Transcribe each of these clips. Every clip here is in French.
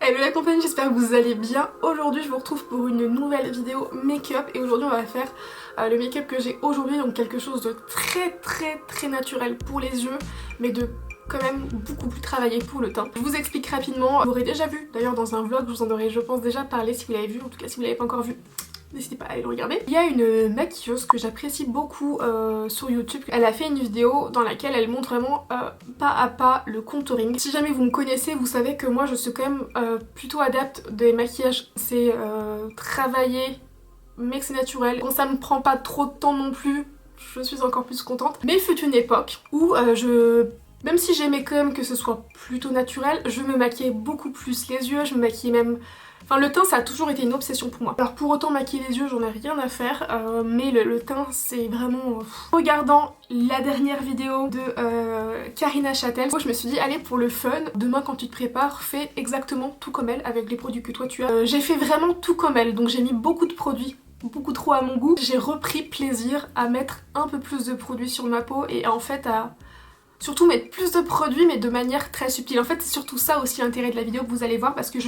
Hello la compagnie, j'espère que vous allez bien. Aujourd'hui je vous retrouve pour une nouvelle vidéo make-up et aujourd'hui on va faire le make-up que j'ai aujourd'hui, donc quelque chose de très naturel pour les yeux mais de quand même beaucoup plus travaillé pour le teint. Je vous explique rapidement, vous l'aurez déjà vu d'ailleurs dans un vlog, je vous en aurais je pense déjà parlé si vous l'avez vu, en tout cas si vous l'avez pas encore vu. N'hésitez pas à aller le regarder. Il y a une maquilleuse que j'apprécie beaucoup sur YouTube. Elle a fait une vidéo dans laquelle elle montre vraiment pas à pas le contouring. Si jamais vous me connaissez, vous savez que moi je suis quand même plutôt adepte des maquillages. C'est travaillé mais que c'est naturel. Quand ça me prend pas trop de temps non plus, je suis encore plus contente. Mais fut une époque où même si j'aimais quand même que ce soit plutôt naturel, je me maquillais beaucoup plus les yeux, je me maquillais même... Enfin le teint ça a toujours été une obsession pour moi. Alors pour autant maquiller les yeux j'en ai rien à faire mais le teint c'est vraiment... Regardant la dernière vidéo de Karina Châtel, je me suis dit allez pour le fun, demain quand tu te prépares fais exactement tout comme elle avec les produits que toi tu as. J'ai fait vraiment tout comme elle donc j'ai mis beaucoup de produits. Beaucoup trop à mon goût. J'ai repris plaisir à mettre un peu plus de produits sur ma peau et en fait à... Surtout mettre plus de produits mais de manière très subtile. En fait c'est surtout ça aussi l'intérêt de la vidéo que vous allez voir parce que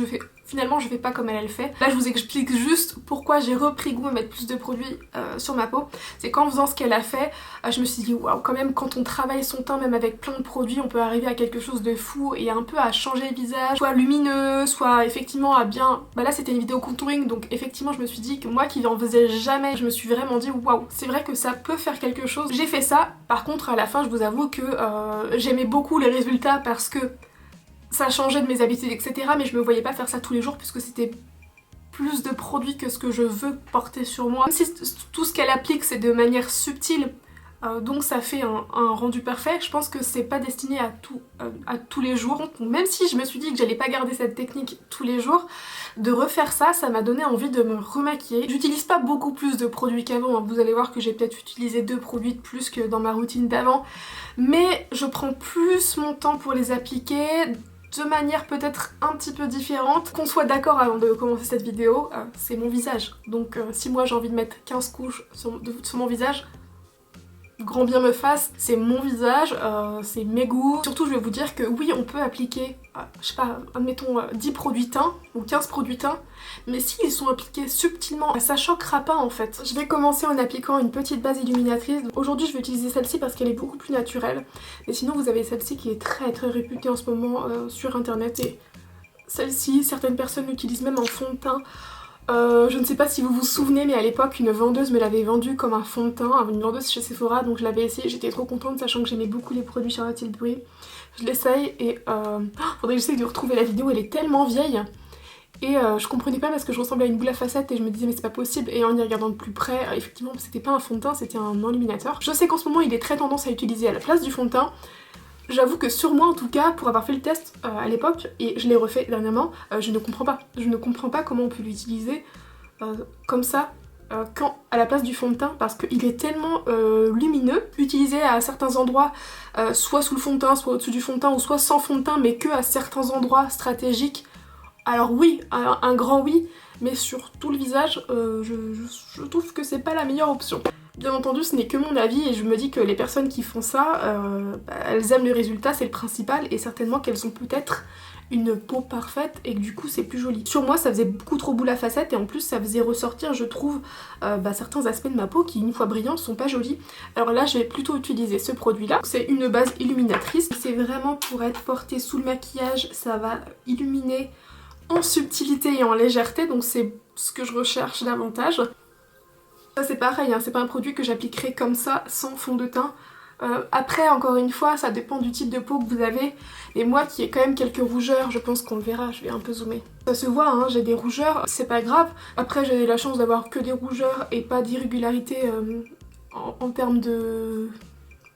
finalement je fais pas comme elle le fait. Là je vous explique juste pourquoi j'ai repris goût à mettre plus de produits sur ma peau. C'est qu'en faisant ce qu'elle a fait, je me suis dit waouh quand même quand on travaille son teint même avec plein de produits on peut arriver à quelque chose de fou et un peu à changer le visage, soit lumineux, soit effectivement à bien... Bah là c'était une vidéo contouring donc effectivement je me suis dit que moi qui en faisais jamais, je me suis vraiment dit waouh c'est vrai que ça peut faire quelque chose. J'ai fait ça, par contre à la fin je vous avoue que j'aimais beaucoup les résultats parce que ça changeait de mes habitudes etc mais je me voyais pas faire ça tous les jours puisque c'était plus de produits que ce que je veux porter sur moi. Même si tout ce qu'elle applique c'est de manière subtile donc ça fait un rendu parfait, je pense que c'est pas destiné à tous les jours. Donc, même si je me suis dit que j'allais pas garder cette technique tous les jours, de refaire ça, ça m'a donné envie de me remaquiller. J'utilise pas beaucoup plus de produits qu'avant, hein. Vous allez voir que j'ai peut-être utilisé 2 produits de plus que dans ma routine d'avant, mais je prends plus mon temps pour les appliquer de manière peut-être un petit peu différente. Qu'on soit d'accord avant de commencer cette vidéo, c'est mon visage. Donc si moi j'ai envie de mettre 15 couches sur mon visage, grand bien me fasse, c'est mon visage, c'est mes goûts. Surtout je vais vous dire que oui on peut appliquer, je sais pas, admettons 10 produits teint ou 15 produits teint, mais s'ils sont appliqués subtilement, ça choquera pas en fait. Je vais commencer en appliquant une petite base illuminatrice. Aujourd'hui je vais utiliser celle-ci parce qu'elle est beaucoup plus naturelle, mais sinon vous avez celle-ci qui est très réputée en ce moment sur internet et celle-ci, certaines personnes l'utilisent même en fond de teint. Je ne sais pas si vous vous souvenez mais à l'époque une vendeuse me l'avait vendu comme un fond de teint, une vendeuse chez Sephora donc je l'avais essayé, j'étais trop contente sachant que j'aimais beaucoup les produits Charlotte Tilbury. Je l'essaye et faudrait que j'essaye de retrouver la vidéo, elle est tellement vieille et je comprenais pas parce que je ressemblais à une boule à facettes et je me disais mais c'est pas possible et en y regardant de plus près effectivement c'était pas un fond de teint, c'était un enluminateur. Je sais qu'en ce moment il est très tendance à utiliser à la place du fond de teint. J'avoue que sur moi en tout cas, pour avoir fait le test à l'époque, et je l'ai refait dernièrement, je ne comprends pas. Je ne comprends pas comment on peut l'utiliser comme ça à la place du fond de teint parce qu'il est tellement lumineux, utilisé à certains endroits, soit sous le fond de teint, soit au-dessus du fond de teint, ou soit sans fond de teint, mais que à certains endroits stratégiques. Alors oui, un grand oui, mais sur tout le visage, je trouve que c'est pas la meilleure option. Bien entendu ce n'est que mon avis et je me dis que les personnes qui font ça, elles aiment le résultat, c'est le principal et certainement qu'elles ont peut-être une peau parfaite et que du coup c'est plus joli. Sur moi ça faisait beaucoup trop boule à facettes et en plus ça faisait ressortir je trouve certains aspects de ma peau qui une fois brillants sont pas jolis. Alors là je vais plutôt utiliser ce produit là, c'est une base illuminatrice, c'est vraiment pour être porté sous le maquillage, ça va illuminer en subtilité et en légèreté donc c'est ce que je recherche davantage. Ça c'est pareil, hein, c'est pas un produit que j'appliquerai comme ça sans fond de teint. Après encore une fois ça dépend du type de peau que vous avez et moi qui ai quand même quelques rougeurs, je pense qu'on le verra, je vais un peu zoomer. Ça se voit hein, j'ai des rougeurs, c'est pas grave. Après j'ai la chance d'avoir que des rougeurs et pas d'irrégularité en termes de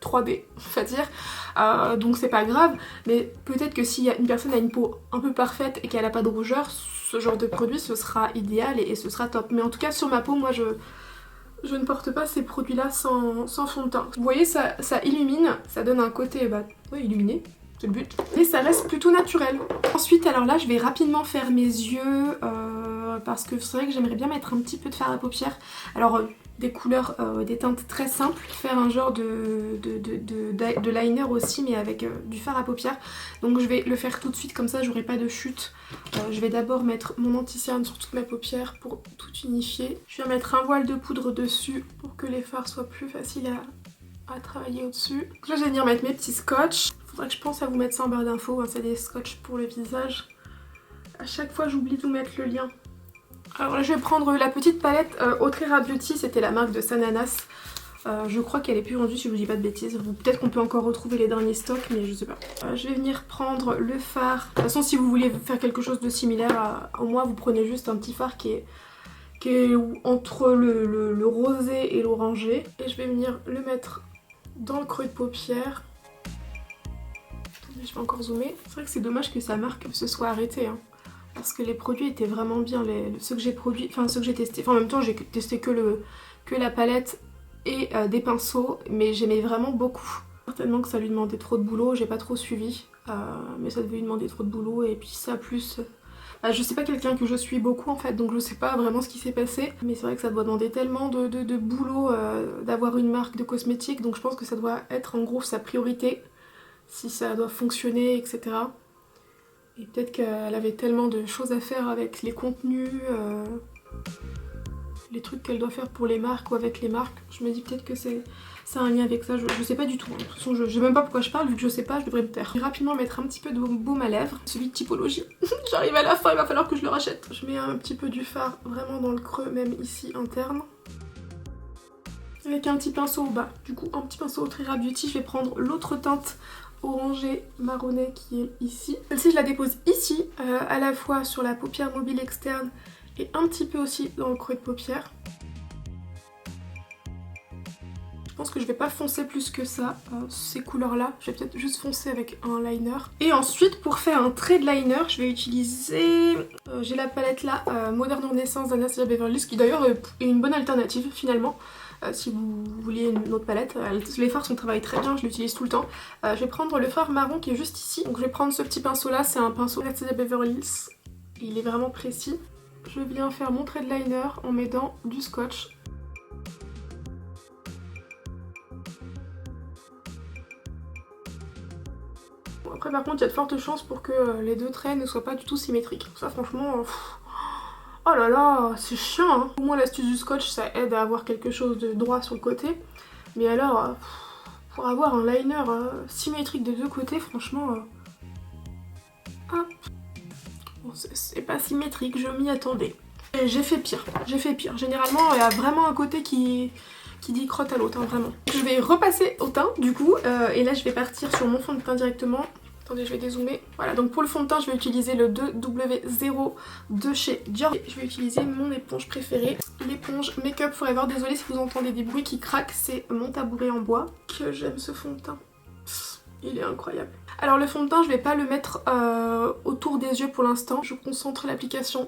3D on va dire, donc c'est pas grave mais peut-être que si une personne a une peau un peu parfaite et qu'elle a pas de rougeur, ce genre de produit ce sera idéal et ce sera top. Mais en tout cas sur ma peau moi je ne porte pas ces produits là sans fond de teint. Vous voyez ça illumine, ça donne un côté ouais, illuminé, c'est le but. Et ça reste plutôt naturel. Ensuite alors là je vais rapidement faire mes yeux parce que c'est vrai que j'aimerais bien mettre un petit peu de fard à paupières. Alors des couleurs, des teintes très simples, faire un genre de liner aussi mais avec du fard à paupières. Donc je vais le faire tout de suite, comme ça j'aurai pas de chute. Je vais d'abord mettre mon anti-cerne sur toute ma paupière pour tout unifier. Je vais mettre un voile de poudre dessus pour que les fards soient plus faciles à travailler au-dessus. Donc là je vais venir mettre mes petits scotch. Faudrait que je pense à vous mettre ça en barre d'infos, hein, c'est des scotch pour le visage. À chaque fois j'oublie de vous mettre le lien. Alors là je vais prendre la petite palette Autrera Beauty, c'était la marque de Sananas. Je crois qu'elle est plus vendue si je vous dis pas de bêtises. Peut-être qu'on peut encore retrouver les derniers stocks mais je sais pas. Je vais venir prendre le fard. De toute façon si vous voulez faire quelque chose de similaire à moi, vous prenez juste un petit fard qui est entre le rosé et l'orangé. Et je vais venir le mettre dans le creux de paupière. Attendez, je vais encore zoomer. C'est vrai que c'est dommage que sa marque se soit arrêtée, hein. Parce que les produits étaient vraiment bien, ceux que j'ai produits, enfin ceux que j'ai testés. Enfin en même temps j'ai testé que la palette et des pinceaux, mais j'aimais vraiment beaucoup. Certainement que ça lui demandait trop de boulot, j'ai pas trop suivi, mais ça devait lui demander trop de boulot et puis ça plus... je sais pas quelqu'un que je suis beaucoup en fait, donc je sais pas vraiment ce qui s'est passé, mais c'est vrai que ça doit demander tellement de boulot d'avoir une marque de cosmétiques, donc je pense que ça doit être en gros sa priorité, si ça doit fonctionner, etc. Et peut-être qu'elle avait tellement de choses à faire avec les contenus, les trucs qu'elle doit faire pour les marques ou avec les marques. Je me dis peut-être que c'est un lien avec ça, je sais pas du tout. Hein. De toute façon, je sais même pas pourquoi je parle, vu que je sais pas, je devrais me taire. Je vais rapidement mettre un petit peu de baume à lèvres, celui de Typologie. J'arrive à la fin, il va falloir que je le rachète. Je mets un petit peu du fard vraiment dans le creux, même ici interne. Avec un petit pinceau au bas. Du coup, un petit pinceau Autrera Beauty, je vais prendre l'autre teinte orangé marronné qui est ici. Celle-ci je la dépose ici, à la fois sur la paupière mobile externe et un petit peu aussi dans le creux de paupière. Je pense que je vais pas foncer plus que ça, ces couleurs là, je vais peut-être juste foncer avec un liner. Et ensuite pour faire un trait de liner, je vais utiliser, j'ai la palette là, Modern Renaissance d'Anastasia Beverly Hills, qui d'ailleurs est une bonne alternative finalement. Si vous vouliez une autre palette, les fards sont travaillés très bien, je l'utilise tout le temps. Je vais prendre le fard marron qui est juste ici, donc je vais prendre ce petit pinceau là, c'est un pinceau Anastasia Beverly Hills, il est vraiment précis. Je viens faire mon trait de liner en mettant du scotch. Bon, après par contre il y a de fortes chances pour que les deux traits ne soient pas du tout symétriques. Ça franchement... Oh là là, c'est chiant hein. Au moins l'astuce du scotch ça aide à avoir quelque chose de droit sur le côté. Mais alors, pour avoir un liner symétrique des deux côtés, franchement... Hop. Bon, c'est pas symétrique, je m'y attendais. Et j'ai fait pire, Généralement il y a vraiment un côté qui dit crotte à l'autre, hein, vraiment. Je vais repasser au teint du coup, et là je vais partir sur mon fond de teint directement. Attendez, je vais dézoomer. Voilà, donc pour le fond de teint, je vais utiliser le 2W0 de chez Dior. Je vais utiliser mon éponge préférée, l'éponge Make Up Forever. Désolée si vous entendez des bruits qui craquent, c'est mon tabouret en bois. Que j'aime ce fond de teint. Il est incroyable. Alors le fond de teint, je vais pas le mettre autour des yeux pour l'instant. Je concentre l'application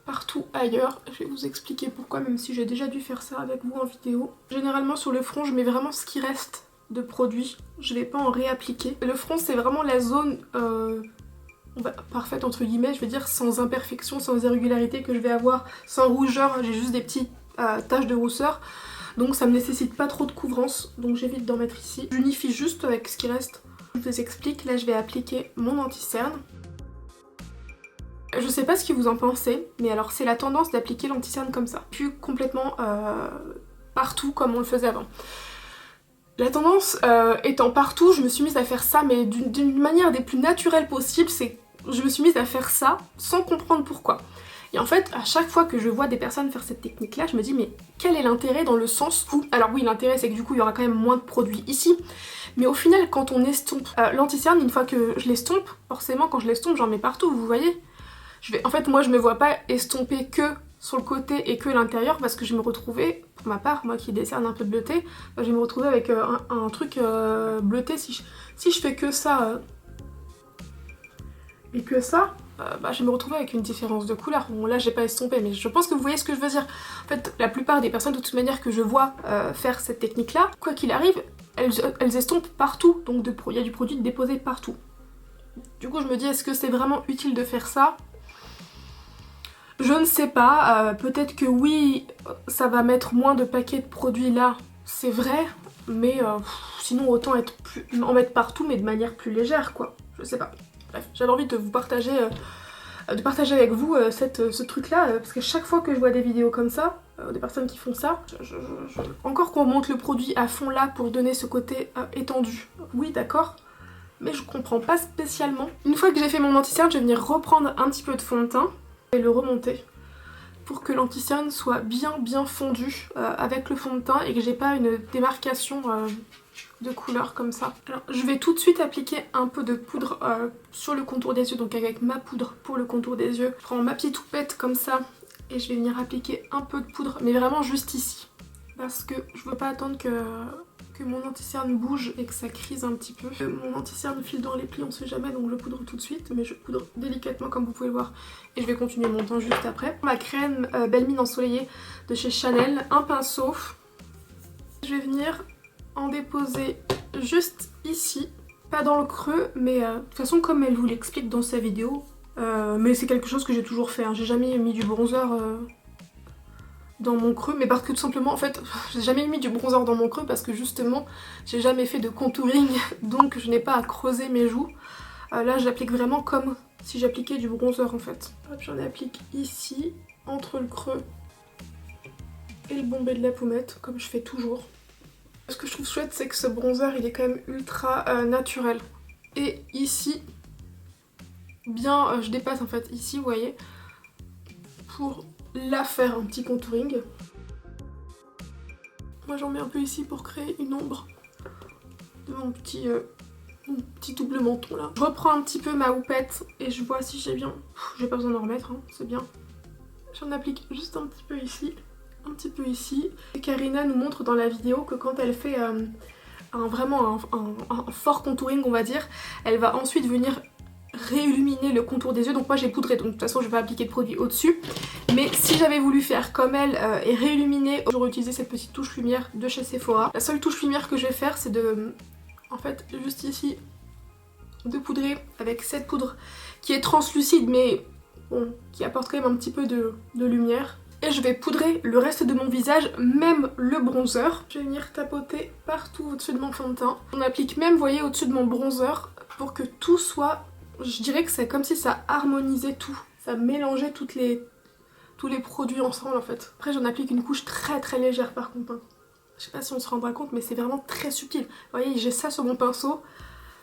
partout ailleurs. Je vais vous expliquer pourquoi, même si j'ai déjà dû faire ça avec vous en vidéo. Généralement sur le front, je mets vraiment ce qui reste de produit, je vais pas en réappliquer. Le front c'est vraiment la zone parfaite entre guillemets, je veux dire sans imperfection, sans irrégularité que je vais avoir, sans rougeur, j'ai juste des petites taches de rousseur. Donc ça me nécessite pas trop de couvrance, donc j'évite d'en mettre ici. J'unifie juste avec ce qui reste. Je vous explique, là je vais appliquer mon anti-cerne. Je sais pas ce que vous en pensez, mais alors c'est la tendance d'appliquer l'anti-cerne comme ça. Puis complètement partout comme on le faisait avant. La tendance étant partout, je me suis mise à faire ça, mais d'une manière des plus naturelles possibles, je me suis mise à faire ça sans comprendre pourquoi. Et en fait, à chaque fois que je vois des personnes faire cette technique-là, je me dis mais quel est l'intérêt dans le sens où... Alors oui, l'intérêt c'est que du coup il y aura quand même moins de produits ici, mais au final quand on estompe l'anti-cerne, une fois que je l'estompe, forcément quand je l'estompe j'en mets partout, vous voyez. En fait moi je me vois pas estomper que sur le côté et que l'intérieur parce que je vais me retrouver, pour ma part, moi qui décerne un peu de bleuté, je vais me retrouver avec un truc bleuté si je fais que ça et que ça, je vais me retrouver avec une différence de couleur. Bon là j'ai pas estompé mais je pense que vous voyez ce que je veux dire. En fait la plupart des personnes de toute manière que je vois faire cette technique là, quoi qu'il arrive, elles estompent partout, donc il y a du produit déposé partout. Du coup je me dis est-ce que c'est vraiment utile de faire ça ? Je ne sais pas, peut-être que oui, ça va mettre moins de paquets de produits là, c'est vrai, mais sinon autant en mettre partout mais de manière plus légère quoi, je sais pas. Bref, j'avais envie de vous partager, avec vous ce truc là, parce que chaque fois que je vois des vidéos comme ça, des personnes qui font ça, encore qu'on monte le produit à fond là pour donner ce côté étendu, oui d'accord, mais je comprends pas spécialement. Une fois que j'ai fait mon anti-cerne, je vais venir reprendre un petit peu de fond de teint et le remonter pour que l'anti-cerne soit bien fondu avec le fond de teint et que j'ai pas une démarcation de couleur comme ça. Alors je vais tout de suite appliquer un peu de poudre sur le contour des yeux, donc avec ma poudre pour le contour des yeux. Je prends ma petite houppette comme ça et je vais venir appliquer un peu de poudre, mais vraiment juste ici. Parce que je veux pas attendre que mon anti-cerne bouge et que ça crise un petit peu. Mon anti-cerne file dans les plis, on sait jamais, donc je poudre tout de suite, mais je poudre délicatement comme vous pouvez le voir et je vais continuer mon teint juste après. Ma crème Belle Mine ensoleillée de chez Chanel, un pinceau. Je vais venir en déposer juste ici, pas dans le creux, mais de toute façon comme elle vous l'explique dans sa vidéo, mais c'est quelque chose que j'ai toujours fait, hein. J'ai jamais mis du bronzer dans mon creux, mais parce que tout simplement en fait j'ai jamais mis du bronzer dans mon creux parce que justement j'ai jamais fait de contouring donc je n'ai pas à creuser mes joues. Là j'applique vraiment comme si j'appliquais du bronzer en fait. Hop, j'en applique ici entre le creux et le bombé de la pommette comme je fais toujours. Ce que je trouve chouette c'est que ce bronzer il est quand même ultra naturel. Et ici bien je dépasse en fait ici vous voyez pour la faire un petit contouring. Moi j'en mets un peu ici pour créer une ombre de mon petit double menton là. Je reprends un petit peu ma houppette et je vois si j'ai bien. J'ai pas besoin d'en remettre, hein, c'est bien. J'en applique juste un petit peu ici, un petit peu ici. Et Karina nous montre dans la vidéo que quand elle fait vraiment un fort contouring on va dire, elle va ensuite venir réilluminer le contour des yeux. Donc moi j'ai poudré, donc de toute façon je vais pas appliquer de produit au dessus, mais si j'avais voulu faire comme elle et réilluminer, j'aurais utilisé cette petite touche lumière de chez Sephora. La seule touche lumière que je vais faire c'est de, en fait juste ici, de poudrer avec cette poudre qui est translucide mais bon, qui apporte quand même un petit peu de lumière. Et je vais poudrer le reste de mon visage, même le bronzer. Je vais venir tapoter partout au-dessus de mon fond de teint. On applique même, vous voyez, au-dessus de mon bronzer pour que tout soit... Je dirais que c'est comme si ça harmonisait tout. Ça mélangeait tous les produits ensemble en fait. Après j'en applique une couche très légère par contre, hein. Je sais pas si on se rendra compte mais c'est vraiment très subtil. Vous voyez j'ai ça sur mon pinceau.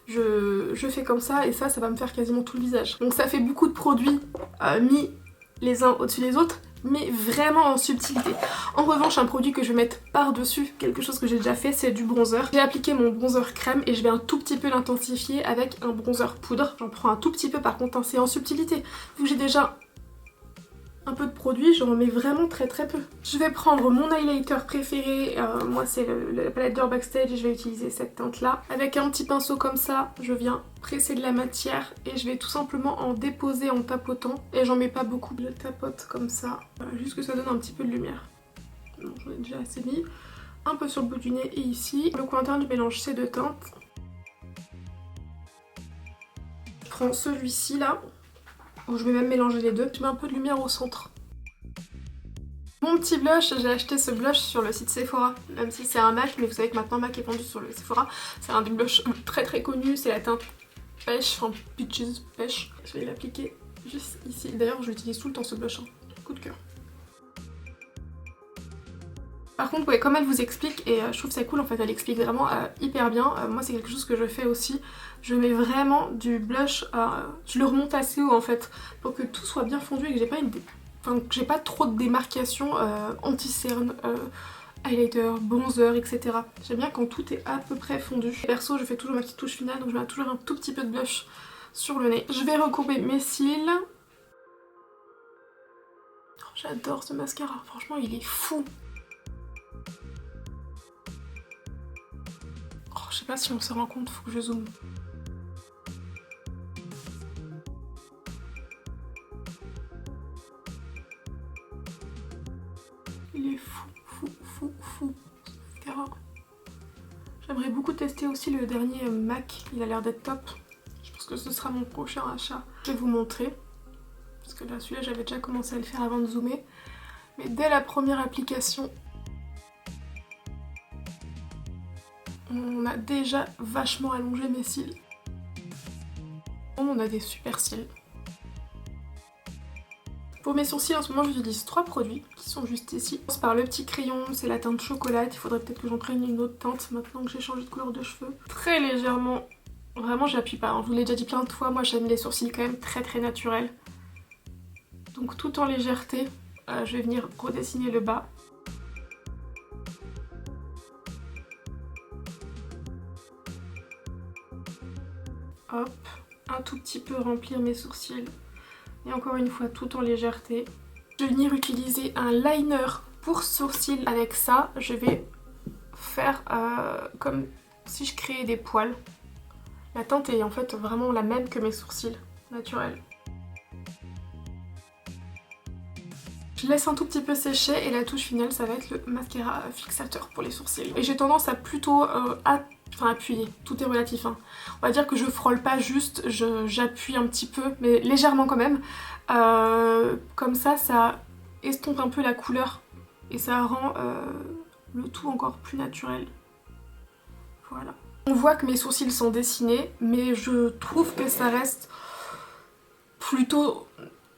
Je fais comme ça et ça va me faire quasiment tout le visage. Donc ça fait beaucoup de produits mis les uns au-dessus des autres, mais vraiment en subtilité. En revanche, un produit que je vais mettre par-dessus, quelque chose que j'ai déjà fait, c'est du bronzer. J'ai appliqué mon bronzer crème et je vais un tout petit peu l'intensifier avec un bronzer poudre. J'en prends un tout petit peu par contre, hein, c'est en subtilité. Vu que j'ai déjà un peu de produit, j'en mets vraiment très peu. Je vais prendre mon highlighter préféré, moi c'est la palette d'Ur Backstage et je vais utiliser cette teinte là. Avec un petit pinceau comme ça, je viens presser de la matière et je vais tout simplement en déposer en tapotant. Et j'en mets pas beaucoup, je tapote comme ça, juste que ça donne un petit peu de lumière. Bon, j'en ai déjà assez mis. Un peu sur le bout du nez et ici. Le coin interne du mélange ces deux teintes. Je prends celui-ci là. Je vais même mélanger les deux. Je mets un peu de lumière au centre. Mon petit blush, j'ai acheté ce blush sur le site Sephora, même si c'est un MAC, mais vous savez que maintenant MAC est vendu sur le Sephora. C'est un des blushs très connu, c'est la teinte pêche, enfin peaches pêche. Je vais l'appliquer juste ici. D'ailleurs je l'utilise tout le temps ce blush, hein. Coup de cœur. Par contre, ouais, comme elle vous explique, et je trouve ça cool en fait, elle explique vraiment hyper bien. Moi c'est quelque chose que je fais aussi. Je mets vraiment du blush, je le remonte assez haut en fait, pour que tout soit bien fondu et que j'ai pas trop de démarcation anti-cerne, highlighter, bronzer, etc. J'aime bien quand tout est à peu près fondu. Perso, je fais toujours ma petite touche finale, donc je mets toujours un tout petit peu de blush sur le nez. Je vais recourber mes cils. Oh, j'adore ce mascara, franchement il est fou. Oh, je sais pas si on se rend compte, faut que je zoome. Il est fou. J'aimerais beaucoup tester aussi le dernier MAC, il a l'air d'être top. Je pense que ce sera mon prochain achat. Je vais vous montrer. Parce que là celui-là j'avais déjà commencé à le faire avant de zoomer. Mais dès la première application, on a déjà vachement allongé mes cils. On a des super cils. Pour mes sourcils en ce moment j'utilise 3 produits qui sont juste ici. Je commence par le petit crayon, c'est la teinte chocolat, il faudrait peut-être que j'en prenne une autre teinte maintenant que j'ai changé de couleur de cheveux. Très légèrement, vraiment j'appuie pas, hein. Je vous l'ai déjà dit plein de fois, moi j'aime les sourcils quand même très naturels. Donc tout en légèreté, je vais venir redessiner le bas. Hop, un tout petit peu remplir mes sourcils. Et encore une fois, tout en légèreté. Je vais venir utiliser un liner pour sourcils. Avec ça, je vais faire comme si je créais des poils. La teinte est en fait vraiment la même que mes sourcils naturels. Je laisse un tout petit peu sécher et la touche finale, ça va être le mascara fixateur pour les sourcils. Et j'ai tendance à plutôt appuyer, tout est relatif, hein. On va dire que je frôle pas juste, j'appuie un petit peu, mais légèrement quand même. Comme ça, ça estompe un peu la couleur et ça rend le tout encore plus naturel. Voilà. On voit que mes sourcils sont dessinés, mais je trouve que ça reste plutôt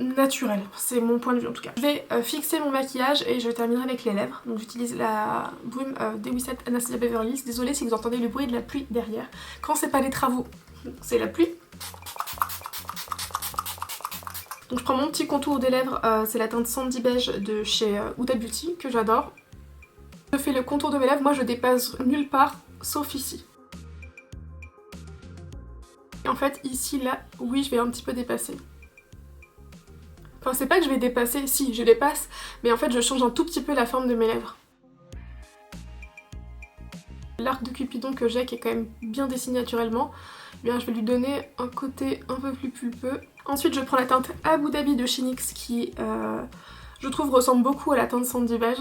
naturel, c'est mon point de vue en tout cas. Je vais fixer mon maquillage et je terminerai avec les lèvres. Donc j'utilise la brume Dewy Anastasia Beverly Hills. Désolée si vous entendez le bruit de la pluie derrière. Quand c'est pas des travaux, c'est la pluie. Donc je prends mon petit contour des lèvres, c'est la teinte Sandy Beige de chez Huda Beauty que j'adore. Je fais le contour de mes lèvres, moi je dépasse nulle part sauf ici. Et en fait ici là, oui je vais un petit peu dépasser. Enfin c'est pas que je vais dépasser, si je dépasse, mais en fait je change un tout petit peu la forme de mes lèvres. L'arc de Cupidon que j'ai qui est quand même bien dessiné naturellement, eh bien je vais lui donner un côté un peu plus pulpeux. Ensuite je prends la teinte Abu Dhabi de chez NYX qui je trouve ressemble beaucoup à la teinte Sandy Beige.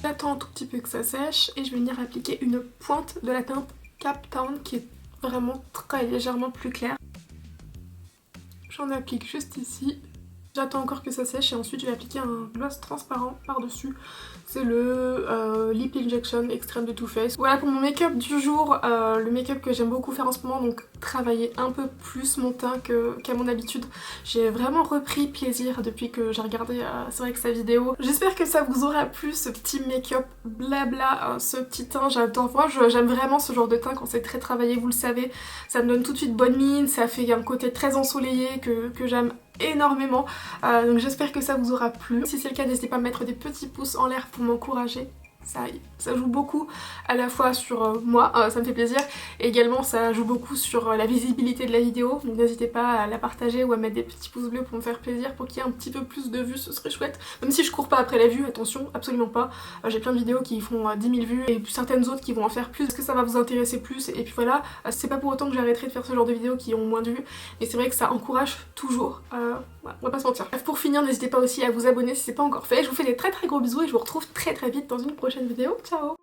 J'attends un tout petit peu que ça sèche et je vais venir appliquer une pointe de la teinte Cap Town qui est vraiment très légèrement plus clair. J'en applique juste ici. J'attends encore que ça sèche et ensuite je vais appliquer un gloss transparent par dessus. C'est le Lip Injection extrême de Too Faced. Voilà pour mon make-up du jour, le make-up que j'aime beaucoup faire en ce moment, donc travailler un peu plus mon teint qu'à mon habitude. J'ai vraiment repris plaisir depuis que j'ai regardé c'est vrai que sa vidéo. J'espère que ça vous aura plu ce petit make-up blabla, ce petit teint, j'adore. Moi j'aime vraiment ce genre de teint quand c'est très travaillé, vous le savez. Ça me donne tout de suite bonne mine, ça fait un côté très ensoleillé que j'aime énormément, donc j'espère que ça vous aura plu. Si c'est le cas, n'hésitez pas à mettre des petits pouces en l'air pour m'encourager. Ça joue beaucoup à la fois sur moi, ça me fait plaisir, et également ça joue beaucoup sur la visibilité de la vidéo, donc n'hésitez pas à la partager ou à mettre des petits pouces bleus pour me faire plaisir, pour qu'il y ait un petit peu plus de vues, ce serait chouette. Même si je cours pas après la vue, attention, absolument pas. J'ai plein de vidéos qui font 10 000 vues et certaines autres qui vont en faire plus, parce que ça va vous intéresser plus, et puis voilà, c'est pas pour autant que j'arrêterai de faire ce genre de vidéos qui ont moins de vues, mais c'est vrai que ça encourage toujours, voilà, on va pas se mentir. Bref, pour finir, n'hésitez pas aussi à vous abonner si c'est pas encore fait. Je vous fais des très gros bisous et je vous retrouve très vite dans une prochaine vidéo. Ciao!